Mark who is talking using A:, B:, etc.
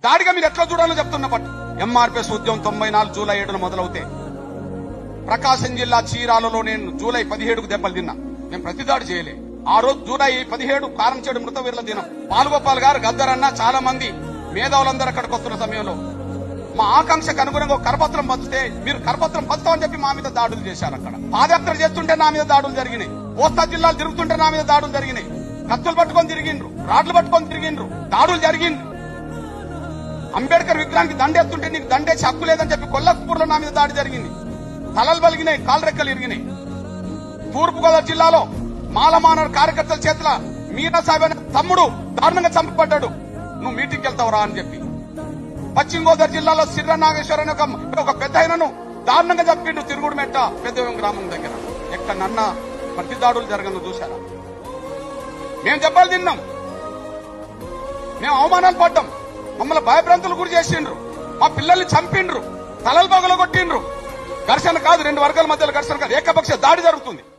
A: దాడిగా మీరు ఎట్లా చూడాలో చెప్తున్నా. బట్ ఎంఆర్పీఎస్ ఉద్యమం 94 జూలై 7న మొదలవుతే ప్రకాశం జిల్లా చీరాలలో నేను జూలై 17కు దెబ్బలు తిన్నా. నేను ప్రతిదాడి చేయలే. ఆ రోజు జూలై 17 కారంచేడు మృతవీరుల దినం. పాల్గోపాల్ గారు, గద్దరన్న, చాలా మంది మేధావులందరూ అక్కడికి వస్తున్న సమయంలో మా ఆకాంక్షకు అనుగుణంగా కరపత్రం పంచితే మీరు కరపత్రం పంచుతామని చెప్పి మా మీద దాడులు చేశారు. అక్కడ పాదయాత్ర చేస్తుంటే నా మీద దాడులు జరిగినాయి. కోస్తా జిల్లాలు తిరుగుతుంటే నా మీద దాడులు జరిగినాయి. కత్తులు పట్టుకొని తిరిగిండ్రు, రాడ్లు పట్టుకొని తిరిగిండ్రు, దాడులు జరిగిండ్రు. అంబేద్కర్ విగ్రహానికి దండెత్తుంటే నీకు దండేసి హక్కు లేదని చెప్పి కొల్లపూర్లో నా మీద దాడి జరిగింది. తలలు బలిగినాయి, కాలు రెక్కలు ఇరిగినాయి. తూర్పుగోదావరి జిల్లాలో మాలమానవ కార్యకర్తల చేతుల మీనా సాహెబ్ అనే తమ్ముడు దారుణంగా చంపబడ్డాడు. నువ్వు మీటింగ్కి వెళ్తావురా అని చెప్పి. పశ్చిమ గోదావరి జిల్లాలో సిర్ర నాగేశ్వర అనే ఒక పెద్ద ఆయనను దారుణంగా చంపిండు తిరుగుడుమెట్ట పెద్దవేం గ్రామం దగ్గర. ఎక్కడన్నా ప్రతి దాడులు జరగను చూశారా? మేము దెబ్బలు తిన్నాం, మేము అవమానాలు పడ్డాం, మమ్మల్ని భయభ్రాంతులు గురి చేసిండ్రు, మా పిల్లల్ని చంపిండ్రు, తలలు పగలగొట్టిండ్రు. ఘర్షణ కాదు, రెండు వర్గాల మధ్యలో ఘర్షణ కాదు, ఏకపక్ష దాడి జరుగుతుంది.